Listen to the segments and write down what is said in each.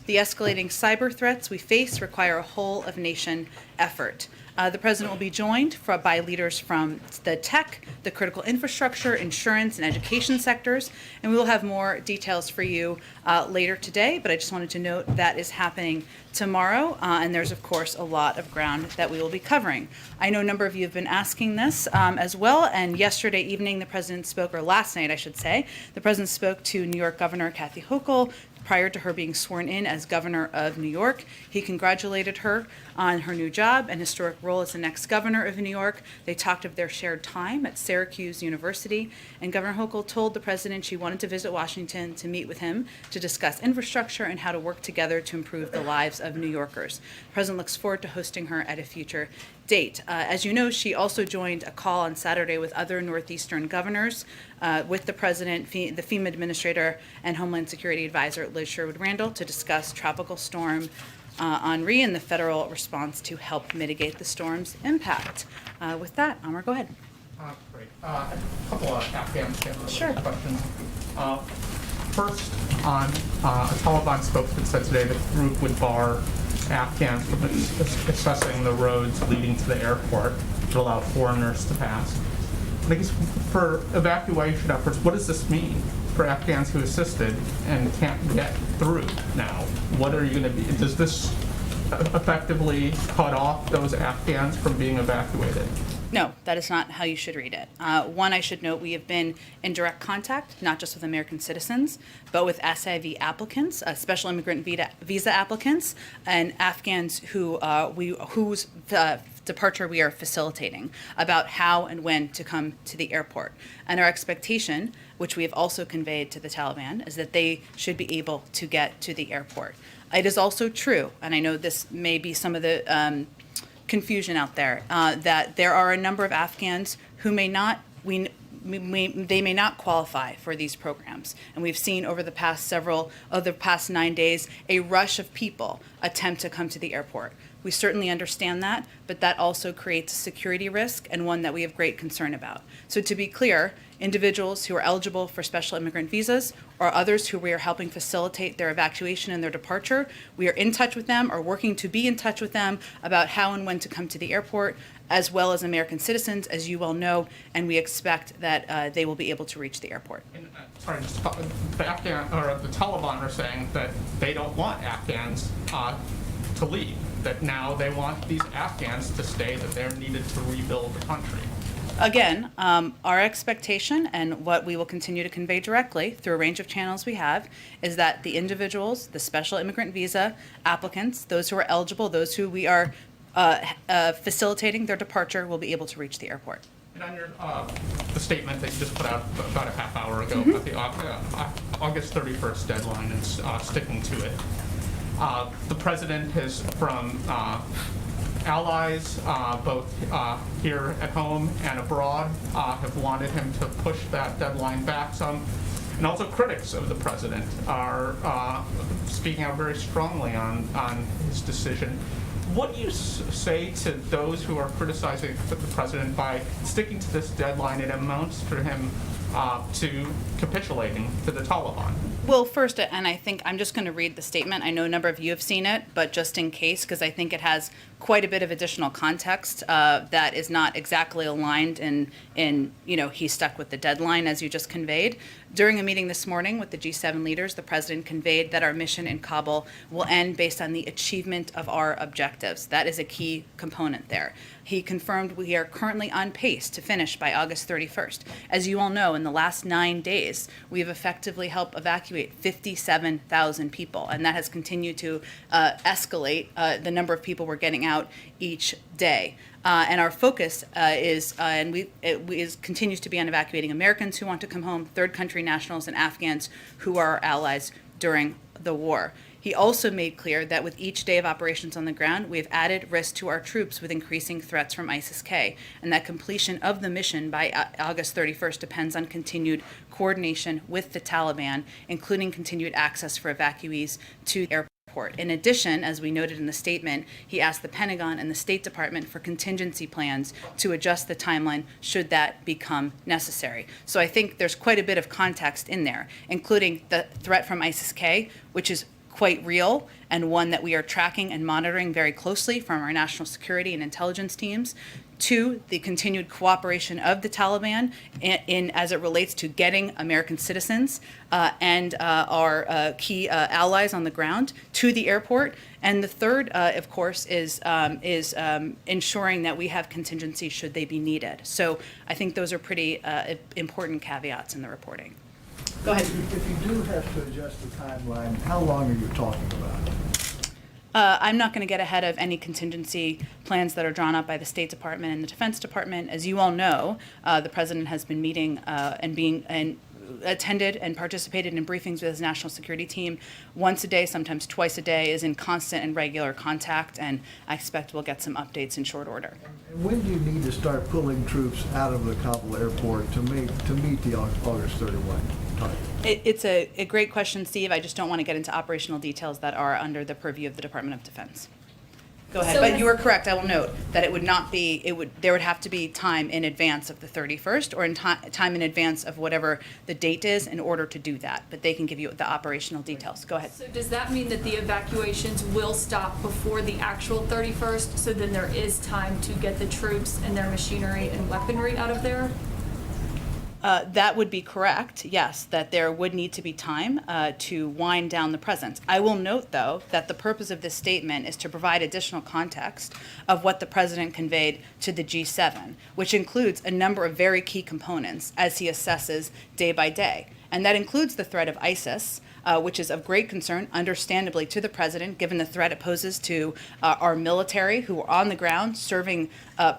The escalating cyber threats we face require a whole-of-nation effort. The President will be joined by leaders from the tech, the critical infrastructure, insurance, and education sectors, and we will have more details for you later today, but I just wanted to note that is happening tomorrow, and there's, of course, a lot of ground that we will be covering. I know a number of you have been asking this as well, and yesterday evening the President spoke, or last night I should say, the President spoke to New York Governor Kathy Hochul prior to her being sworn in as governor of New York. He congratulated her on her new job and historic role as the next governor of New York. They talked of their shared time at Syracuse University, and Governor Hochul told the President she wanted to visit Washington to meet with him to discuss infrastructure and how to work together to improve the lives of New Yorkers. The President looks forward to hosting her at a future date. As you know, she also joined a call on Saturday with other Northeastern governors, with the President, the FEMA Administrator, and Homeland Security Advisor Liz Sherwood-Randall to discuss Tropical Storm Henri and the federal response to help mitigate the storm's impact. With that, Amar, go ahead. Great. A couple of Afghanistan questions. First, on a Taliban spokesman said today that the group would bar Afghans from accessing the roads leading to the airport to allow foreigners to pass. And I guess for evacuation efforts, what does this mean for Afghans who assisted and can't get through now? What are you going to be? Does this effectively cut off those Afghans from being evacuated? No, that is not how you should read it. One, I should note we have been in direct contact, not just with American citizens, but with SIV applicants, special immigrant visa applicants, and Afghans whose departure we are facilitating about how and when to come to the airport. And our expectation, which we have also conveyed to the Taliban, is that they should be able to get to the airport. It is also true, and I know this may be some of the confusion out there, that there are a number of Afghans who may not qualify for these programs. And we've seen over the past 9 days a rush of people attempt to come to the airport. We certainly understand that, but that also creates a security risk and one that we have great concern about. So to be clear, individuals who are eligible for special immigrant visas or others who we are helping facilitate their evacuation and their departure, we are in touch with them or working to be in touch with them about how and when to come to the airport, as well as American citizens, as you well know, and we expect that they will be able to reach the airport. And, the Taliban are saying that they don't want Afghans to leave, that now they want these Afghans to stay, that they're needed to rebuild the country. Again, our expectation and what we will continue to convey directly through a range of channels we have is that the individuals, the special immigrant visa applicants, those who are eligible, those who we are facilitating their departure will be able to reach the airport. And on your, the statement that you just put out about a half hour ago about the August 31st deadline and sticking to it, the President has, from allies, both here at home and abroad, have wanted him to push that deadline back some. And also critics of the President are speaking out very strongly on his decision. What do you say to those who are criticizing the President by sticking to this deadline? It amounts for him to capitulating to the Taliban. Well, first, and I think I'm just going to read the statement. I know a number of you have seen it, but just in case, because I think it has quite a bit of additional context that is not exactly aligned in he stuck with the deadline as you just conveyed. During a meeting this morning with the G7 leaders, the President conveyed that our mission in Kabul will end based on the achievement of our objectives. That is a key component there. He confirmed we are currently on pace to finish by August 31st. As you all know, in the last 9 days, we have effectively helped evacuate 57,000 people, and that has continued to escalate the number of people we're getting out each day. And our focus continues to be on evacuating Americans who want to come home, third country nationals, and Afghans who are our allies during the war. He also made clear that with each day of operations on the ground, we have added risk to our troops with increasing threats from ISIS-K, and that completion of the mission by August 31st depends on continued coordination with the Taliban, including continued access for evacuees to the airport. In addition, as we noted in the statement, he asked the Pentagon and the State Department for contingency plans to adjust the timeline should that become necessary. So I think there's quite a bit of context in there, including the threat from ISIS-K, which is quite real and one that we are tracking and monitoring very closely from our national security and intelligence teams. Two, the continued cooperation of the Taliban in as it relates to getting American citizens and our key allies on the ground to the airport. And the third, of course, is ensuring that we have contingency should they be needed. So I think those are pretty important caveats in the reporting. Go ahead. If you do have to adjust the timeline, how long are you talking about? I'm not going to get ahead of any contingency plans that are drawn up by the State Department and the Defense Department. As you all know, the President has been meeting and attended and participated in briefings with his national security team once a day, sometimes twice a day, is in constant and regular contact, and I expect we'll get some updates in short order. And when do you need to start pulling troops out of the Kabul airport to meet the August 31 target? It's a great question, Steve. I just don't want to get into operational details that are under the purview of the Department of Defense. Go ahead. But you are correct. I will note that it would not be, there would have to be time in advance of the 31st or in time in advance of whatever the date is in order to do that. But they can give you the operational details. Go ahead. So does that mean that the evacuations will stop before the actual 31st? So then there is time to get the troops and their machinery and weaponry out of there? That would be correct, yes, that there would need to be time to wind down the presence. I will note, though, that the purpose of this statement is to provide additional context of what the President conveyed to the G7, which includes a number of very key components as he assesses day by day. And that includes the threat of ISIS, which is of great concern, understandably, to the President, given the threat it poses to our military who are on the ground, serving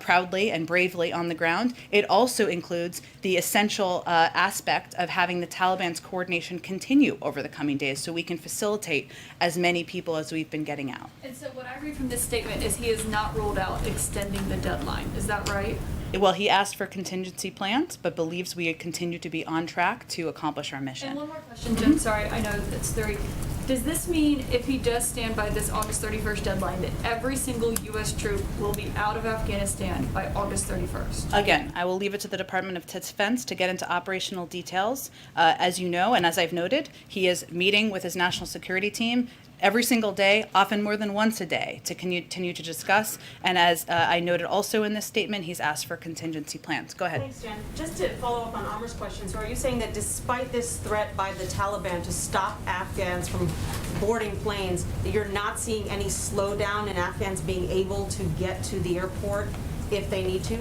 proudly and bravely on the ground. It also includes the essential aspect of having the Taliban's coordination continue over the coming days so we can facilitate as many people as we've been getting out. And so what I read from this statement is he has not ruled out extending the deadline. Is that right? Well, he asked for contingency plans, but believes we continue to be on track to accomplish our mission. And one more question, Jim. Sorry, I know that's very. Does this mean if he does stand by this August 31st deadline that every single U.S. troop will be out of Afghanistan by August 31st? Again, I will leave it to the Department of Defense to get into operational details. As you know, and as I've noted, he is meeting with his national security team every single day, often more than once a day, to continue to discuss. And as I noted also in this statement, he's asked for contingency plans. Go ahead. Thanks, Jen. Just to follow up on Amar's question, so are you saying that despite this threat by the Taliban to stop Afghans from boarding planes, that you're not seeing any slowdown in Afghans being able to get to the airport if they need to?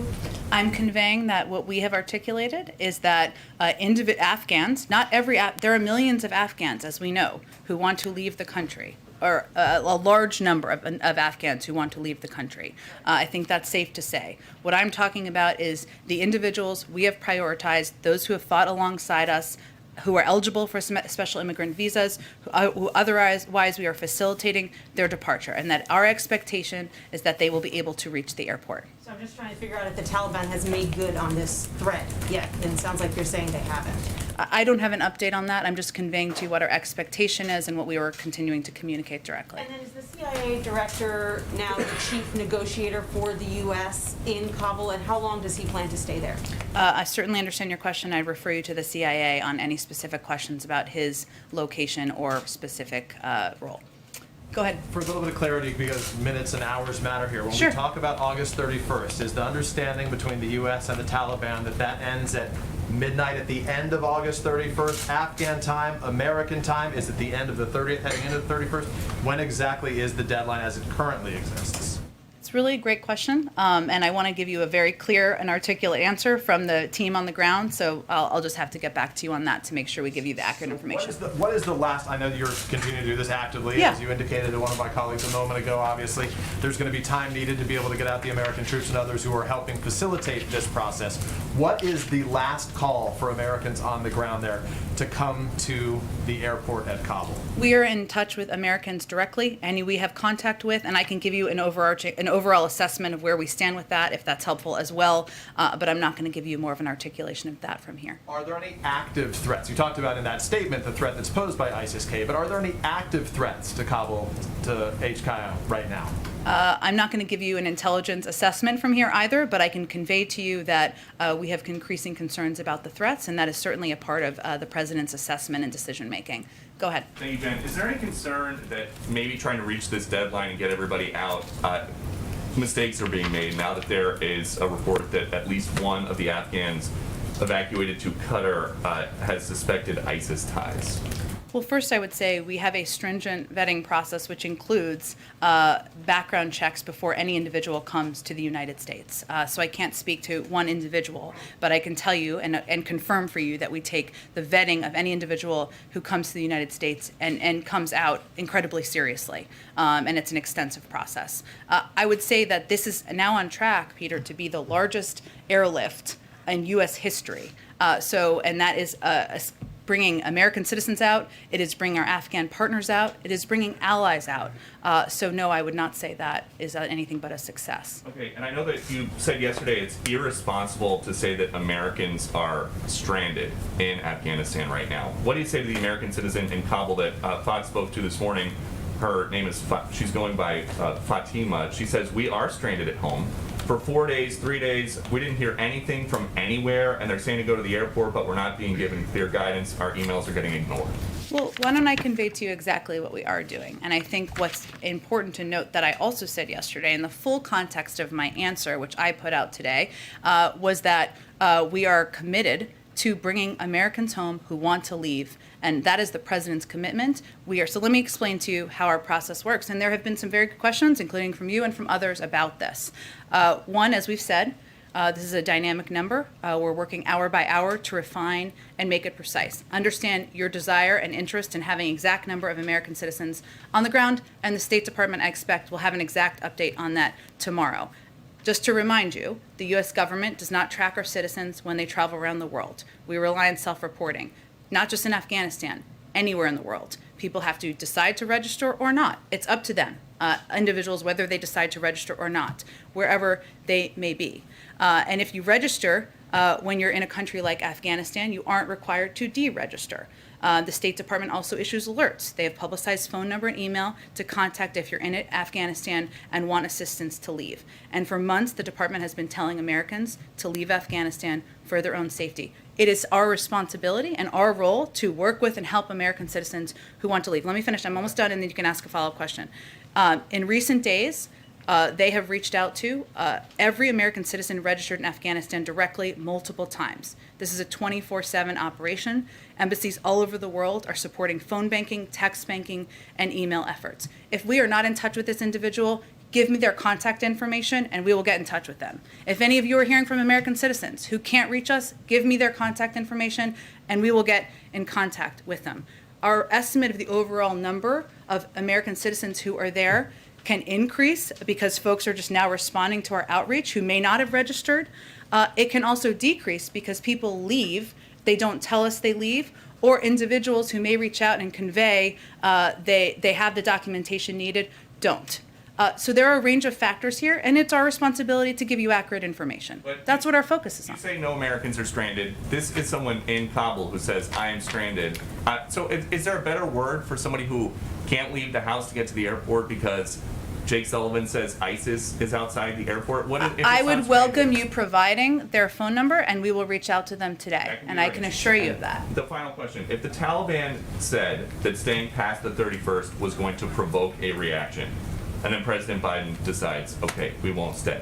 I'm conveying that what we have articulated is that Afghans, not every, there are millions of Afghans, as we know, who want to leave the country, or a large number of Afghans who want to leave the country. I think that's safe to say. What I'm talking about is the individuals we have prioritized, those who have fought alongside us, who are eligible for special immigrant visas, who otherwise we are facilitating their departure, and that our expectation is that they will be able to reach the airport. So I'm just trying to figure out if the Taliban has made good on this threat yet, and it sounds like you're saying they haven't. I don't have an update on that. I'm just conveying to you what our expectation is and what we were continuing to communicate directly. And then is the CIA director now the chief negotiator for the U.S. in Kabul, and how long does he plan to stay there? I certainly understand your question. I'd refer you to the CIA on any specific questions about his location or specific role. Go ahead. For a little bit of clarity, because minutes and hours matter here. When Sure. we talk about August 31st, is the understanding between the U.S. and the Taliban that that ends at midnight at the end of August 31st, Afghan time, American time? Is it the end of the 30th, heading into the 31st? When exactly is the deadline as it currently exists? It's really a great question, and I want to give you a very clear and articulate answer from the team on the ground, so I'll just have to get back to you on that to make sure we give you the accurate information. What is the last, I know that you're continuing to do this actively, Yeah. as you indicated to one of my colleagues a moment ago, obviously. There's going to be time needed to be able to get out the American troops and others who are helping facilitate this process. What is the last call for Americans on the ground there to come to the airport at Kabul? We are in touch with Americans directly, and we have contact with, and I can give you an overall assessment of where we stand with that, if that's helpful as well, but I'm not going to give you more of an articulation of that from here. Are there any active threats? You talked about in that statement the threat that's posed by ISIS-K, but are there any active threats to Kabul, to HKIO right now? I'm not going to give you an intelligence assessment from here either, but I can convey to you that we have increasing concerns about the threats, and that is certainly a part of the President's assessment and decision-making. Go ahead. Thank you, Jen. Is there any concern that maybe trying to reach this deadline and get everybody out, mistakes are being made now that there is a report that at least one of the Afghans evacuated to Qatar has suspected ISIS ties? Well, first I would say we have a stringent vetting process which includes background checks before any individual comes to the United States. So I can't speak to one individual, but I can tell you and confirm for you that we take the vetting of any individual who comes to the United States and comes out incredibly seriously. And it's an extensive process. I would say that this is now on track, Peter, to be the largest airlift in U.S. history. And that is bringing American citizens out, it is bringing our Afghan partners out, it is bringing allies out. So no, I would not say that is anything but a success. Okay, and I know that you said yesterday it's irresponsible to say that Americans are stranded in Afghanistan right now. What do you say to the American citizen in Kabul that Fox spoke to this morning? Her name is, she's going by Fatima. She says, we are stranded at home. For 4 days, 3 days, we didn't hear anything from anywhere, and they're saying to go to the airport, but we're not being given clear guidance. Our emails are getting ignored. Well, why don't I convey to you exactly what we are doing? And I think what's important to note that I also said yesterday, in the full context of my answer, which I put out today, was that we are committed to bringing Americans home who want to leave, and that is the president's commitment. So let me explain to you how our process works, and there have been some very good questions, including from you and from others, about this. One, as we've said, this is a dynamic number. We're working hour by hour to refine and make it precise. Understand your desire and interest in having exact number of American citizens on the ground, and the State Department, I expect, will have an exact update on that tomorrow. Just to remind you, the U.S. government does not track our citizens when they travel around the world. We rely on self-reporting, not just in Afghanistan, anywhere in the world. People have to decide to register or not. It's up to them, individuals, whether they decide to register or not, wherever they may be. And if you register when you're in a country like Afghanistan, you aren't required to deregister. The State Department also issues alerts. They have publicized phone number and email to contact if you're in Afghanistan and want assistance to leave. And for months, the department has been telling Americans to leave Afghanistan for their own safety. It is our responsibility and our role to work with and help American citizens who want to leave. Let me finish. I'm almost done, and then you can ask a follow-up question. In recent days, they have reached out to every American citizen registered in Afghanistan directly multiple times. This is a 24/7 operation. Embassies all over the world are supporting phone banking, text banking, and email efforts. If we are not in touch with this individual, give me their contact information and we will get in touch with them. If any of you are hearing from American citizens who can't reach us, give me their contact information and we will get in contact with them. Our estimate of the overall number of American citizens who are there can increase because folks are just now responding to our outreach who may not have registered. It can also decrease because people leave, they don't tell us they leave, or individuals who may reach out and convey they have the documentation needed, don't. So there are a range of factors here, and it's our responsibility to give you accurate information. But that's what our focus is You on. say no Americans are stranded. This is someone in Kabul who says, I am stranded. So is there a better word for somebody who can't leave the house to get to the airport because Jake Sullivan says ISIS is outside the airport? What if it's I not would welcome stranded? you providing their phone number, and we will reach out to them today, That can be and I can arranged. assure you And of that. The final question. If the Taliban said that staying past the 31st was going to provoke a reaction, and then President Biden decides, okay, we won't stay,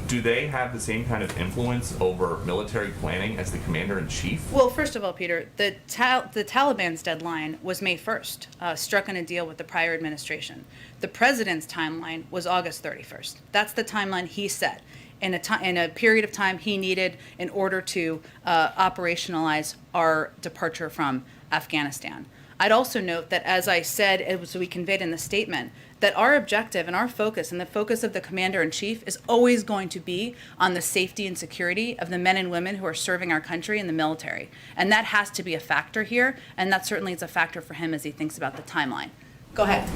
do they have the same kind of influence over military planning as the commander-in-chief? Well, first of all, Peter, the Taliban's deadline was May 1st, struck in a deal with the prior administration. The president's timeline was August 31st. That's the timeline he set in a period of time he needed in order to operationalize our departure from Afghanistan. I'd also note that, as I said, as we conveyed in the statement, that our objective and our focus and the focus of the commander-in-chief is always going to be on the safety and security of the men and women who are serving our country in the military. And that has to be a factor here, and that certainly is a factor for him as he thinks about the timeline. Go ahead.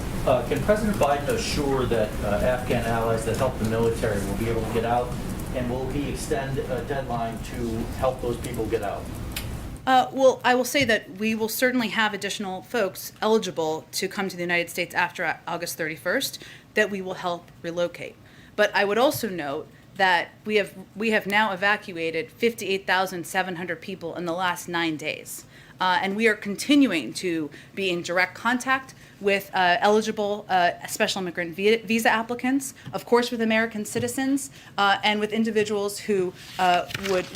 Can President Biden assure that Afghan allies that help the military will be able to get out, and will he extend a deadline to help those people get out? Well, I will say that we will certainly have additional folks eligible to come to the United States after August 31st that we will help relocate. But I would also note that we have now evacuated 58,700 people in the last 9 days. And we are continuing to be in direct contact with eligible special immigrant visa applicants, of course with American citizens, and with individuals who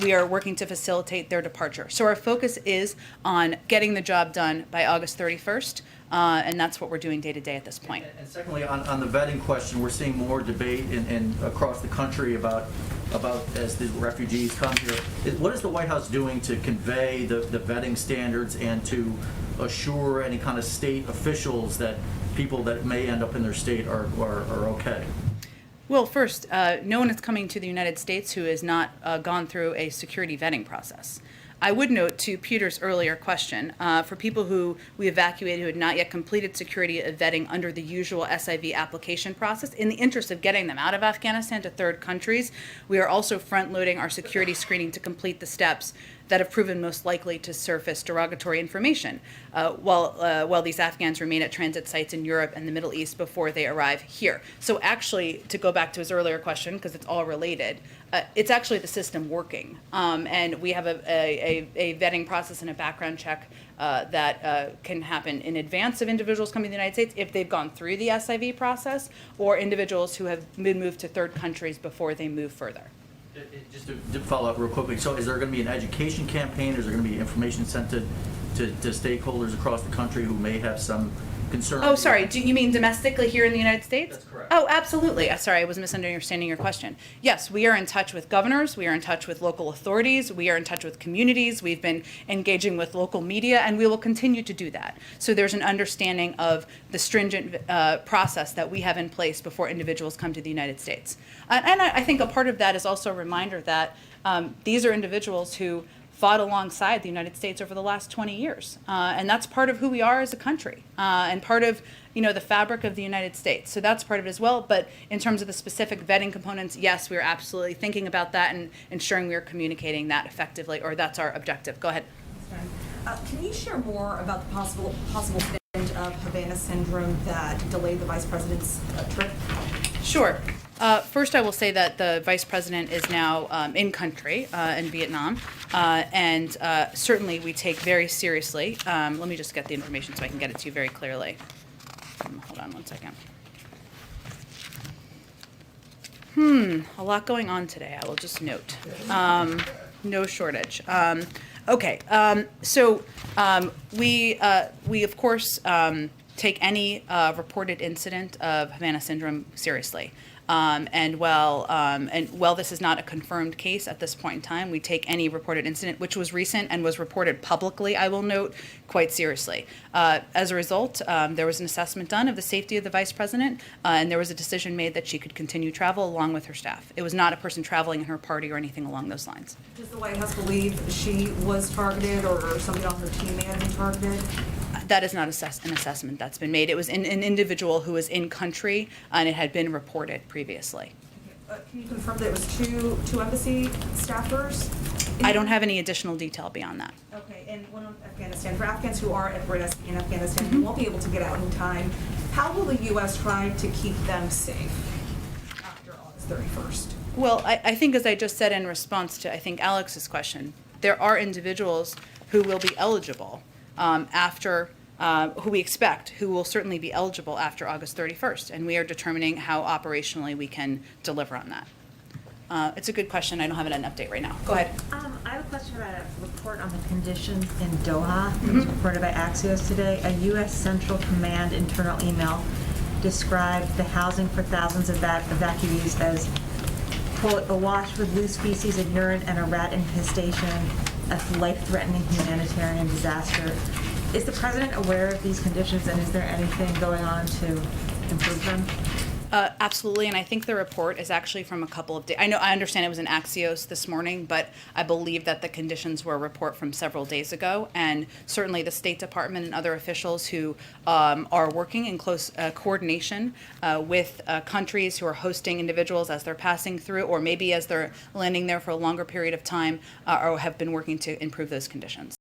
we are working to facilitate their departure. So our focus is on getting the job done by August 31st, and that's what we're doing day to day at this point. And secondly, on the vetting question, we're seeing more debate in across the country about as the refugees come here. What is the White House doing to convey the vetting standards and to assure any kind of state officials that people that may end up in their state are okay? Well, first, no one is coming to the United States who has not gone through a security vetting process. I would note to Peter's earlier question, for people who we evacuated who had not yet completed security vetting under the usual SIV application process, in the interest of getting them out of Afghanistan to third countries, we are also front-loading our security screening to complete the steps that have proven most likely to surface derogatory information while these Afghans remain at transit sites in Europe and the Middle East before they arrive here. So actually, to go back to his earlier question, because it's all related, it's actually the system working. And we have a vetting process and a background check that can happen in advance of individuals coming to the United States if they've gone through the SIV process, or individuals who have been moved to third countries before they move further. Just to follow up real quickly, so is there going to be an education campaign? Is there going to be information sent to stakeholders across the country who may have some concern? Oh, sorry. Do you mean domestically here in the United States? That's correct. Oh, absolutely. Sorry, I was misunderstanding your question. Yes, we are in touch with governors. We are in touch with local authorities. We are in touch with communities. We've been engaging with local media, and we will continue to do that. So there's an understanding of the stringent process that we have in place before individuals come to the United States. And I think a part of that is also a reminder that these are individuals who fought alongside the United States over the last 20 years. And that's part of who we are as a country and part of the fabric of the United States. So that's part of it as well. But in terms of the specific vetting components, yes, we're absolutely thinking about that and ensuring we are communicating that effectively, or that's our objective. Go ahead. Can you share more about the possible fate of Havana syndrome that delayed the vice president's trip? Sure. First, I will say that the vice president is now in country in Vietnam, and certainly we take very seriously. Let me just get the information so I can get it to you very clearly. Hold on one second. A lot going on today, I will just note. No shortage. Okay, so we of course take any reported incident of Havana syndrome seriously. And while this is not a confirmed case at this point in time, we take any reported incident, which was recent and was reported publicly, I will note, quite seriously. As a result, there was an assessment done of the safety of the vice president, and there was a decision made that she could continue travel along with her staff. It was not a person traveling in her party or anything along those lines. Does the White House believe she was targeted or somebody on her team may have been targeted? That is not an assessment that's been made. It was an individual who was in country, and it had been reported previously. Can you confirm that it was two embassy staffers? I don't have any additional detail beyond that. Okay, and one on Afghanistan. For Afghans who are at risk in Afghanistan who won't be able to get out in time, how will the U.S. try to keep them safe after August 31st? Well, I think as I just said in response to, I think, Alex's question, there are individuals who will be eligible who we expect, who will certainly be eligible after August 31st, and we are determining how operationally we can deliver on that. It's a good question. I don't have an update right now. Go ahead. I have a question about a report on the conditions in Doha that was reported by Axios today. A U.S. Central Command internal email described the housing for thousands of evacuees as, quote, awash with loose feces and urine and a rat infestation, a life-threatening humanitarian disaster. Is the president aware of these conditions, and is there anything going on to improve them? Absolutely, and I think the report is actually from a couple of days. I understand it was in Axios this morning, but I believe that the conditions were a report from several days ago, and certainly the State Department and other officials who are working in close coordination with countries who are hosting individuals as they're passing through, or maybe as they're landing there for a longer period of time, or have been working to improve those conditions.